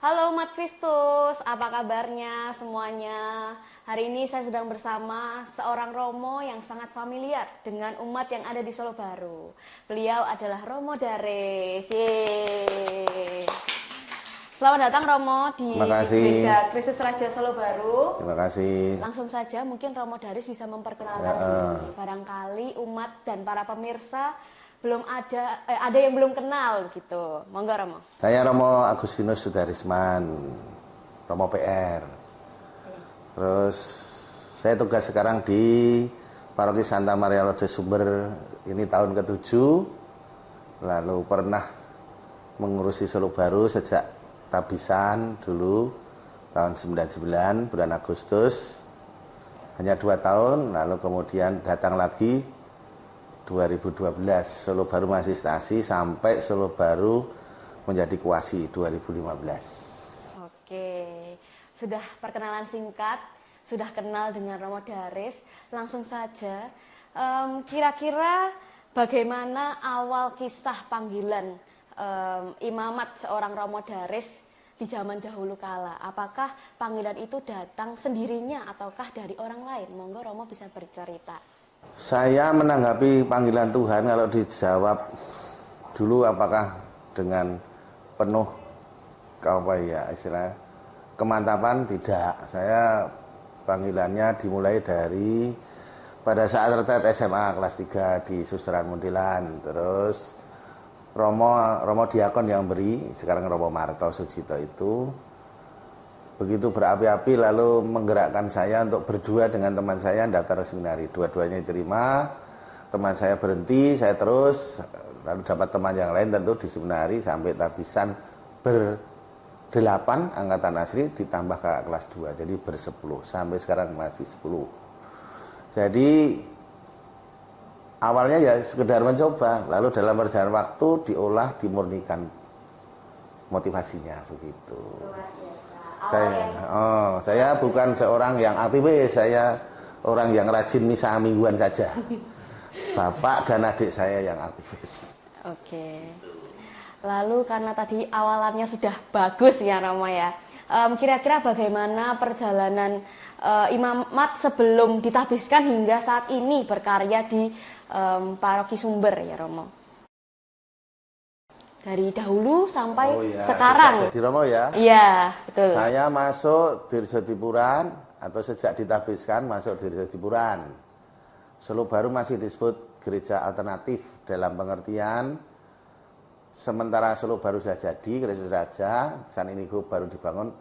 Halo umat Kristus, apa kabarnya semuanya? Hari ini saya sedang bersama seorang Romo yang sangat familiar dengan umat yang ada di Solo Baru. Beliau adalah Romo Dares. Yeay. Selamat datang Romo di Gereja Kristus Raja Solo Baru. Terima kasih. Langsung saja mungkin Romo Dares bisa memperkenalkan diri. Barangkali umat dan para pemirsa belum ada yang belum kenal gitu. Monggo Romo. Saya Romo Agustinus Sudarisman, Romo PR. Terus saya tugas sekarang di Paroki Santa Maria Lodeh Sumber, ini tahun ke-7. Lalu pernah mengurusi Solo Baru sejak tabisan dulu tahun 99 bulan Agustus. Hanya 2 tahun, lalu kemudian datang lagi 2012 Solo Baru masih stasi sampai Solo Baru menjadi kuasi 2015. Oke, sudah perkenalan singkat, sudah kenal dengan Romo Dares. Langsung saja, kira-kira bagaimana awal kisah panggilan imamat seorang Romo Dares di zaman dahulu kala? Apakah panggilan itu datang sendirinya ataukah dari orang lain? Monggo Romo bisa bercerita. Saya menanggapi panggilan Tuhan kalau dijawab dulu apakah dengan penuh kemantapan, tidak. Saya panggilannya dimulai dari pada saat retret SMA kelas 3 di Susteran Muntilan. Terus Romo Diakon yang beri, sekarang Romo Marto Sujito itu begitu berapi-api lalu menggerakkan saya untuk berdua dengan teman saya daftar seminari. Dua-duanya diterima, teman saya berhenti, saya terus, lalu dapat teman yang lain tentu di seminari sampai tabisan ber-8 angkatan asli ditambah ke kelas 2, jadi ber-10, sampai sekarang masih 10. Jadi awalnya ya sekedar mencoba, lalu dalam perjalanan waktu diolah, dimurnikan motivasinya begitu. Saya bukan seorang yang aktivis, saya orang yang rajin misa mingguan saja. Bapak dan adik saya yang aktivis. Oke. Lalu karena tadi awalannya sudah bagus ya Romo ya. Kira-kira bagaimana perjalanan imamat sebelum ditabiskan hingga saat ini berkarya di Paroki Sumber ya Romo? Dari dahulu sampai sekarang. Jadi Romo ya? Iya, betul. Saya masuk Dirjo Dipuran atau sejak ditabiskan masuk Dirjo Dipuran. Solo Baru masih disebut gereja alternatif dalam pengertian sementara Solo Baru sudah jadi Kristus Raja, San Inigo baru dibangun.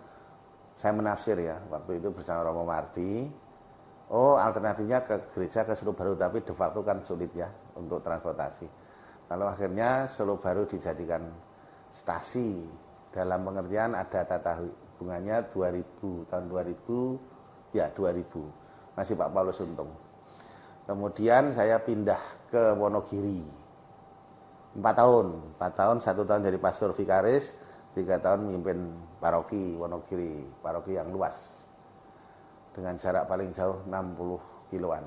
Saya menafsir ya waktu itu bersama Romo Marti. Oh, alternatifnya ke gereja ke Solo Baru, tapi de facto kan sulit ya untuk transportasi. Lalu akhirnya Solo Baru dijadikan stasi dalam pengertian ada tata hubungannya 2000, tahun 2000 ya 2000 masih Pak Paulus Untung. Kemudian saya pindah ke Wonogiri 4 tahun, 1 tahun jadi pastor vikaris, 3 tahun memimpin paroki Wonogiri, paroki yang luas dengan jarak paling jauh 60 kiloan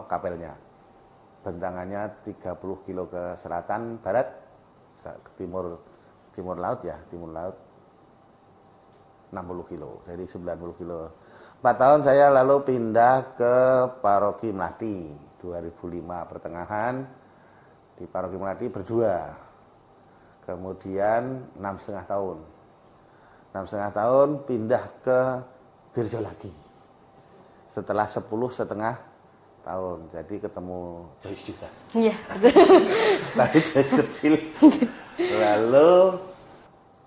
kapelnya. Bentangannya 30 kilo ke selatan barat, ke timur laut ya, timur laut 60 kilo, jadi 90 kilo. 4 tahun saya lalu pindah ke Paroki Melati 2005 pertengahan di Paroki Melati berdua. Kemudian 6,5 tahun. 6,5 tahun pindah ke Dirjo lagi. Setelah 10,5 tahun, jadi ketemu Joyce juga. Iya. Tapi Joyce kecil. Lalu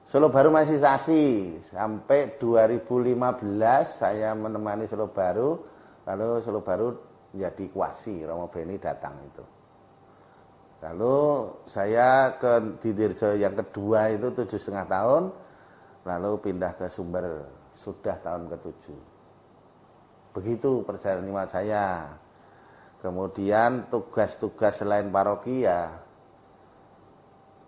Solo Baru masih stasi sampai 2015 saya menemani Solo Baru, lalu Solo Baru menjadi kuasi, Romo Beni datang itu. Lalu saya di Dirjo yang kedua itu 7,5 tahun, lalu pindah ke Sumber sudah tahun ke-7. Begitu perjalanan iman saya. Kemudian tugas-tugas selain paroki ya,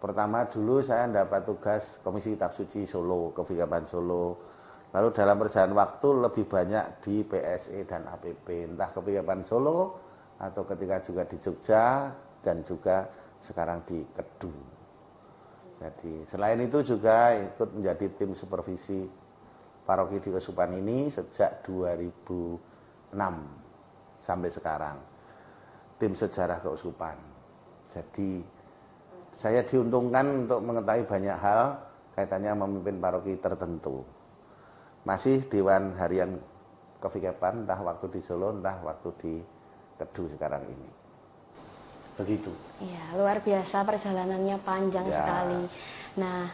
pertama dulu saya dapat tugas Komisi Kitab Suci Solo, Kevikapan Solo. Lalu dalam perjalanan waktu lebih banyak di PSE dan APP, entah Kevikapan Solo atau ketika juga di Jogja dan juga sekarang di Kedu. Jadi selain itu juga ikut menjadi tim supervisi paroki di Kesupan ini sejak 2006 sampai sekarang. Tim sejarah Keuskupan. Jadi saya diuntungkan untuk mengetahui banyak hal kaitannya memimpin paroki tertentu. Masih Dewan Harian Kevikepan, entah waktu di Solo, entah waktu di Kedu sekarang ini. Begitu. Iya, luar biasa, perjalanannya panjang Ya. sekali. Nah,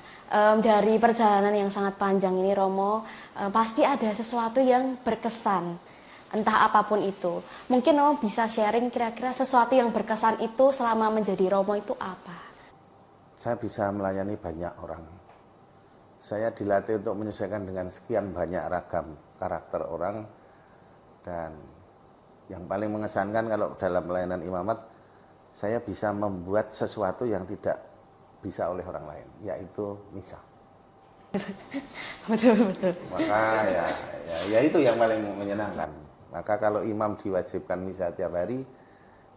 dari perjalanan yang sangat panjang ini Romo, pasti ada sesuatu yang berkesan, entah apapun itu. Mungkin Romo bisa sharing kira-kira sesuatu yang berkesan itu selama menjadi Romo itu apa? Saya bisa melayani banyak orang. Saya dilatih untuk menyesuaikan dengan sekian banyak ragam karakter orang. Dan yang paling mengesankan kalau dalam pelayanan imamat, saya bisa membuat sesuatu yang tidak bisa oleh orang lain, yaitu misa. Betul. Maka ya itu yang paling menyenangkan. Maka kalau imam diwajibkan misa tiap hari,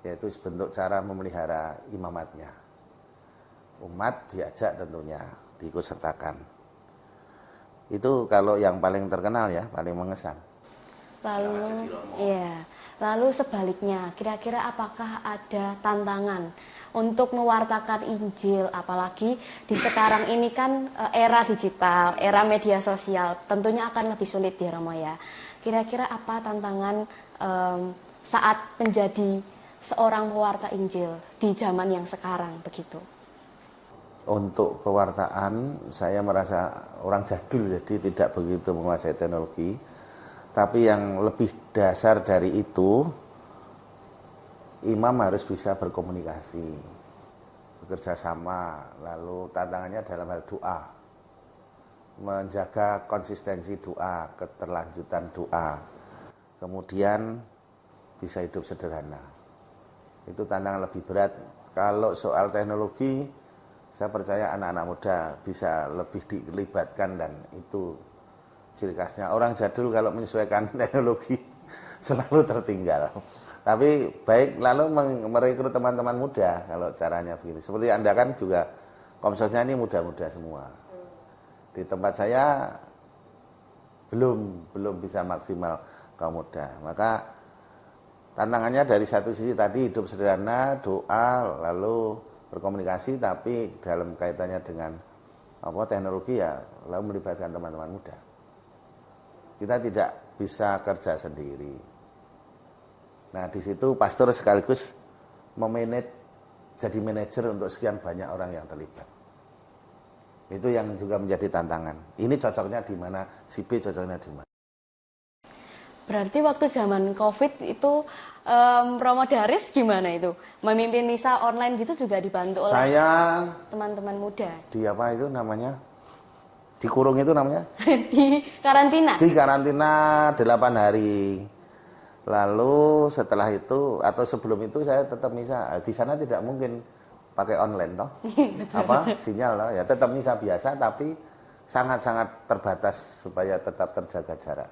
yaitu sebentuk cara memelihara imamatnya. Umat diajak tentunya diikutsertakan. Itu kalau yang paling terkenal ya, paling mengesan. Lalu sebaliknya, kira-kira apakah ada tantangan untuk mewartakan Injil, apalagi di sekarang ini kan era digital, era media sosial, tentunya akan lebih sulit ya Romo ya. Kira-kira apa tantangan saat menjadi seorang pewarta Injil di zaman yang sekarang begitu? Untuk pewartaan, saya merasa orang jadul, jadi tidak begitu menguasai teknologi. Tapi yang lebih dasar dari itu, imam harus bisa berkomunikasi, bekerja sama, lalu tantangannya dalam hal doa, menjaga konsistensi doa, keterlanjutan doa, kemudian bisa hidup sederhana. Itu tantangan lebih berat. Kalau soal teknologi, saya percaya anak-anak muda bisa lebih dilibatkan, dan itu ciri khasnya. Orang jadul kalau menyesuaikan teknologi selalu tertinggal. Tapi baik, lalu merekrut teman-teman muda kalau caranya begini. Seperti Anda kan juga komsosnya ini muda-muda semua. Di tempat saya belum bisa maksimal kaum muda. Maka tantangannya dari satu sisi tadi hidup sederhana, doa, lalu berkomunikasi, tapi dalam kaitannya dengan teknologi ya lalu melibatkan teman-teman muda. Kita tidak bisa kerja sendiri. Nah, di situ pastor sekaligus memanage, jadi manajer untuk sekian banyak orang yang terlibat. Itu yang juga menjadi tantangan. Ini cocoknya di mana, si B cocoknya di mana. Berarti waktu zaman COVID itu Romo Daris gimana itu? Memimpin misa online gitu juga dibantu oleh teman-teman muda? Di apa itu namanya? Dikurung itu namanya? Di karantina? Di karantina 8 hari. Lalu setelah itu atau sebelum itu saya tetap misa. Di sana tidak mungkin pakai online toh. Sinyal toh. Ya tetap misa biasa, tapi sangat-sangat terbatas supaya tetap terjaga jarak.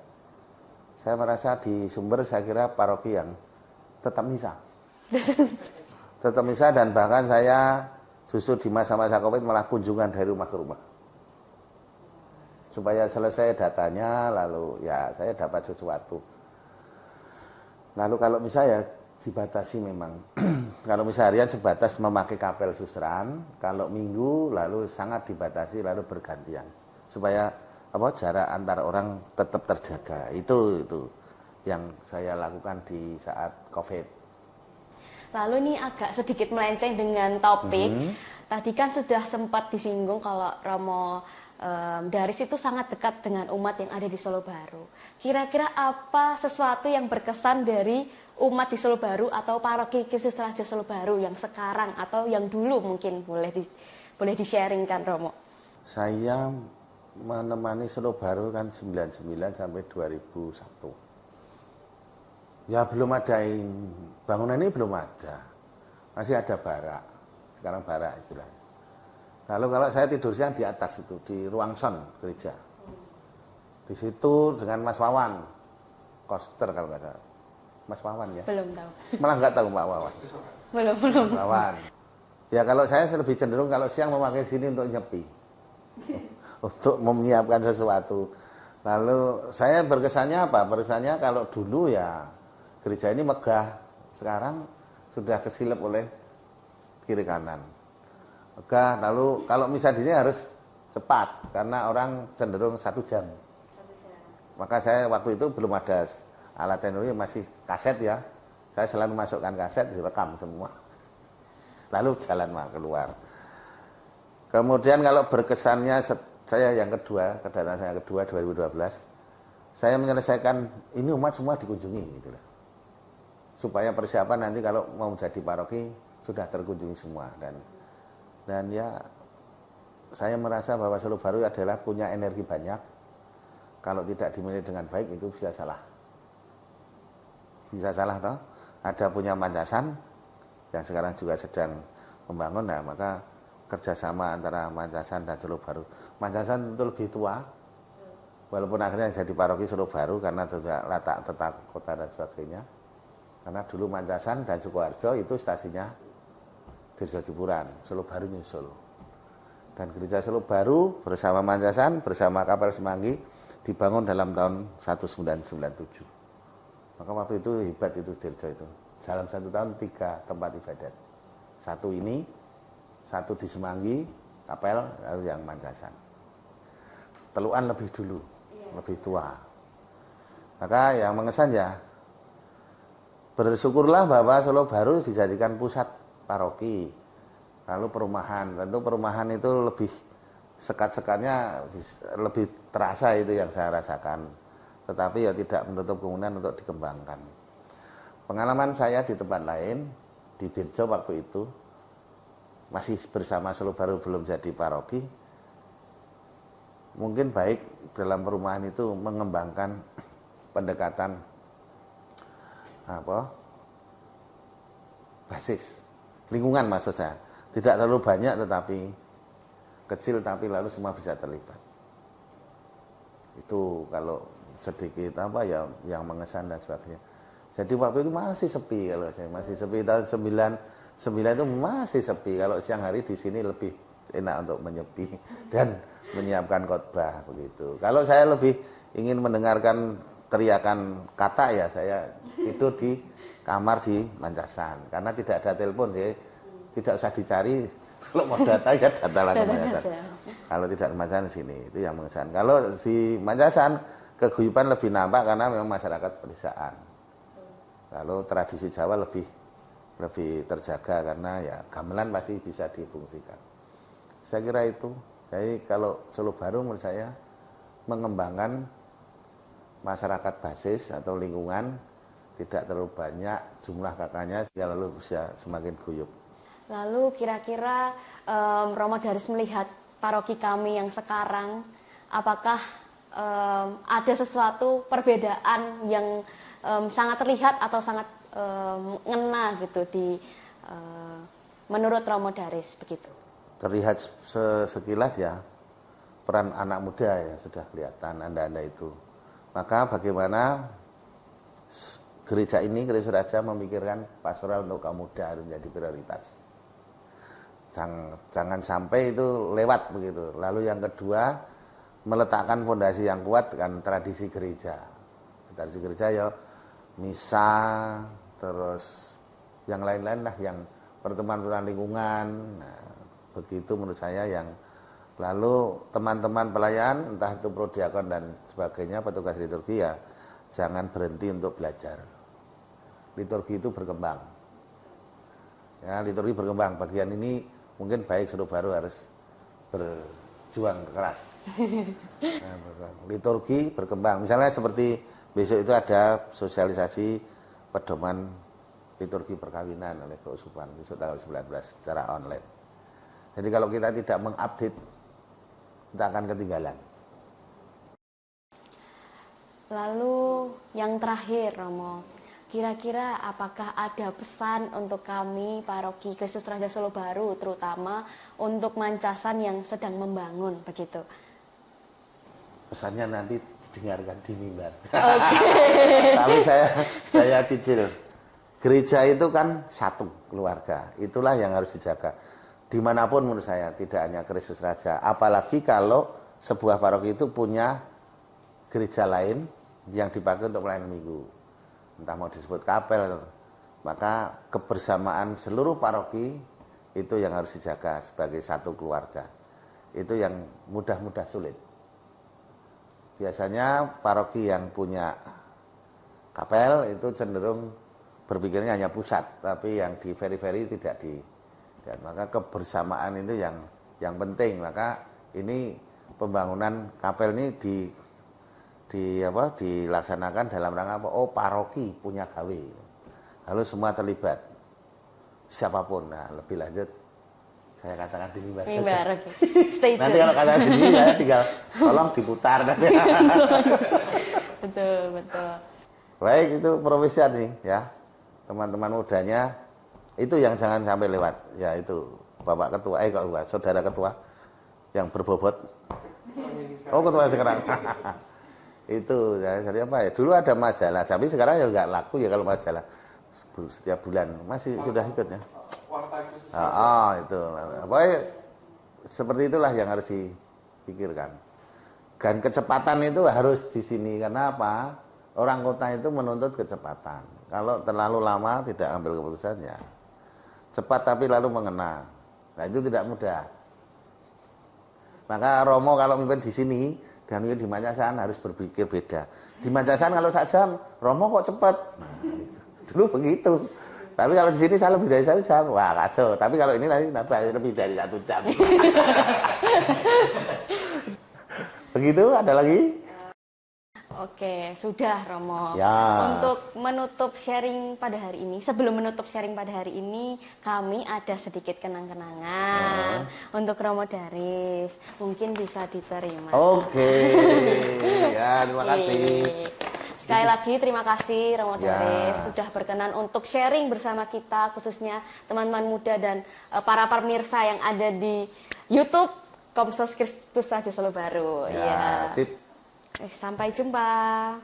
Saya merasa di Sumber saya kira paroki yang tetap misa. Tetap misa, dan bahkan saya justru di masa-masa Covid malah kunjungan dari rumah ke rumah. Supaya selesai datanya, lalu ya saya dapat sesuatu. Lalu kalau misalnya dibatasi memang. Kalau misalnya harian sebatas memakai kapel susteran, kalau minggu lalu sangat dibatasi, lalu bergantian. Supaya jarak antar orang tetap terjaga. Itu yang saya lakukan di saat Covid. Lalu ini agak sedikit melenceng dengan topik. Tadi kan sudah sempat disinggung kalau Romo Daris itu sangat dekat dengan umat yang ada di Solo Baru. Kira-kira apa sesuatu yang berkesan dari umat di Solo Baru atau paroki Kristus Raja Solo Baru yang sekarang atau yang dulu mungkin boleh di-sharingkan Romo? Saya menemani Solo Baru kan 99 sampai 2001. Ya belum ada bangunan ini, belum ada. Masih ada barak. Sekarang barak istilahnya. Lalu kalau saya tidur siang di atas itu, di ruang son gereja. Di situ dengan Mas Wawan, Koster kalau nggak salah. Mas Wawan ya? Belum tahu. Malah nggak tahu Pak Wawan. Belum. Mas Wawan. Ya kalau saya lebih cenderung kalau siang memakai sini untuk nyepi. Untuk menyiapkan sesuatu. Lalu saya berkesannya apa? Berkesannya kalau dulu ya gereja ini megah. Sekarang sudah kesilip oleh kiri kanan. Megah, lalu kalau misalnya ini harus cepat. Karena orang cenderung 1 jam. Maka saya waktu itu belum ada alat teknologi, masih kaset ya. Saya selalu masukkan kaset, direkam semua. Lalu jalan keluar. Kemudian kalau berkesannya saya yang kedua, kedatangan saya kedua 2012, saya menyelesaikan ini umat semua dikunjungi gitu loh. Supaya persiapan nanti kalau mau jadi paroki sudah terkunjungi semua dan ya saya merasa bahwa Solo Baru adalah punya energi banyak. Kalau tidak dimiliki dengan baik itu bisa salah. Bisa salah toh. Ada punya Mancasan yang sekarang juga sedang membangun, nah maka kerjasama antara Mancasan dan Solo Baru. Mancasan itu lebih tua, walaupun akhirnya jadi paroki Solo Baru karena letak tata kota dan sebagainya. Karena dulu Mancasan dan Sukoharjo itu stasinya Dirjo Cipuran, Solo Baru nyusul. Dan gereja Solo Baru bersama Mancasan, bersama Kapel Semanggi dibangun dalam tahun 1997. Maka waktu itu hebat itu Dirjo itu. Dalam 1 tahun 3 tempat ibadat. 1 ini, 1 di Semanggi, Kapel, lalu yang Mancasan. Teluan lebih dulu, lebih tua. Maka yang mengesan ya, bersyukurlah bahwa Solo Baru dijadikan pusat paroki. Lalu perumahan, tentu perumahan itu lebih sekat-sekatnya lebih terasa itu yang saya rasakan. Tetapi ya tidak menutup kemungkinan untuk dikembangkan. Pengalaman saya di tempat lain, di Dirjo waktu itu, masih bersama Solo Baru belum jadi paroki, mungkin baik dalam perumahan itu mengembangkan pendekatan basis lingkungan maksud saya. Tidak terlalu banyak tetapi kecil, tapi lalu semua bisa terlibat. Itu kalau sedikit ya yang mengesan dan sebagainya. Jadi waktu itu masih sepi, kalau saya masih sepi tahun 99 itu masih sepi. Kalau siang hari di sini lebih enak untuk menyepi dan menyiapkan khotbah begitu. Kalau saya lebih ingin mendengarkan teriakan kata ya saya itu di kamar di Mancasan karena tidak ada telepon ya, tidak usah dicari. Kalau mau data ya data langsung Mancasan. Kalau tidak di Mancasan sini itu yang mengesan. Kalau di Mancasan keguyuban lebih nampak karena memang masyarakat pedesaan. Lalu tradisi Jawa lebih terjaga karena ya gamelan pasti bisa difungsikan. Saya kira itu. Jadi kalau Solo Baru menurut saya mengembangkan masyarakat basis atau lingkungan, tidak terlalu banyak jumlah kakaknya sehingga lalu bisa semakin guyup. Lalu kira-kira Romo Daris melihat paroki kami yang sekarang, apakah ada sesuatu perbedaan yang sangat terlihat atau sangat ngena gitu di menurut Romo Daris begitu? Terlihat sekilas ya peran anak muda ya sudah kelihatan anda itu. Maka bagaimana gereja ini, Gereja Suraja memikirkan pastoral untuk kaum muda harus menjadi prioritas. Jangan sampai itu lewat begitu. Lalu yang kedua, meletakkan fondasi yang kuat kan tradisi gereja. Tradisi gereja ya misa, terus yang lain-lain lah, yang pertemuan-pertemuan lingkungan. Nah, begitu menurut saya yang lalu teman-teman pelayan, entah itu prodiakon dan sebagainya, petugas liturgi ya jangan berhenti untuk belajar. Liturgi itu berkembang. Ya, liturgi berkembang. Bagian ini mungkin baik Solo Baru harus berjuang keras. Nah, liturgi berkembang. Misalnya seperti besok itu ada sosialisasi pedoman liturgi perkawinan oleh Keuskupan besok tanggal 19 secara online. Jadi kalau kita tidak mengupdate, kita akan ketinggalan. Lalu yang terakhir Romo, kira-kira apakah ada pesan untuk kami paroki Kristus Raja Solo Baru, terutama untuk Mancasan yang sedang membangun begitu? Pesannya nanti didengarkan di mimbar. Okay. Tapi saya cicil. Gereja itu kan satu keluarga, itulah yang harus dijaga. dimanapun menurut saya, tidak hanya Kristus Raja. Apalagi kalau sebuah paroki itu punya gereja lain yang dipakai untuk pelayanan minggu. Entah mau disebut kapel, maka kebersamaan seluruh paroki itu yang harus dijaga sebagai satu keluarga. Itu yang mudah-mudah sulit. Biasanya paroki yang punya kapel itu cenderung berpikirnya hanya pusat, tapi yang di peri-peri tidak di. Dan maka kebersamaan itu yang penting. Maka ini pembangunan kapel ini dilaksanakan dalam rangka apa? Oh, paroki punya gawe. Lalu semua terlibat. Siapapun. Nah, lebih lanjut saya katakan di mimbar saja. Okay. Nanti kalau kata sendiri saya tinggal tolong diputar nanti. Betul. Baik, itu profesional nih ya. Teman-teman mudanya itu yang jangan sampai lewat. Ya itu Bapak Ketua, Saudara Ketua yang berbobot. Oh, ketua sekarang. Itu ya, jadi apa ya? Dulu ada majalah, tapi sekarang ya nggak laku ya kalau majalah. Setiap bulan masih sudah ikut ya. Itu. Pokoknya seperti itulah yang harus dipikirkan. Dan kecepatan itu harus di sini karena apa? Orang kota itu menuntut kecepatan. Kalau terlalu lama tidak ambil keputusannya. Cepat tapi lalu mengena. Nah, itu tidak mudah. Maka Romo kalau memimpin di sini dan memimpin di Mancasan harus berpikir beda. Di Mancasan kalau sak jam, Romo kok cepat. Nah, dulu begitu. Tapi kalau di sini saya lebih dari 1 jam, wah kacau. Tapi kalau ini nanti lebih dari 1 jam. Begitu, ada lagi? Oke, sudah Romo. Ya. Untuk menutup sharing pada hari ini, sebelum menutup sharing pada hari ini, kami ada sedikit kenang-kenangan untuk Romo Daris. Mungkin bisa diterima. Oke. Ya, terima kasih. Sekali lagi terima kasih Romo Daris sudah berkenan untuk sharing bersama kita, khususnya teman-teman muda dan para pemirsa yang ada di YouTube Komsos Kristus Raja Solo Baru. Ya, sip. Sampai jumpa.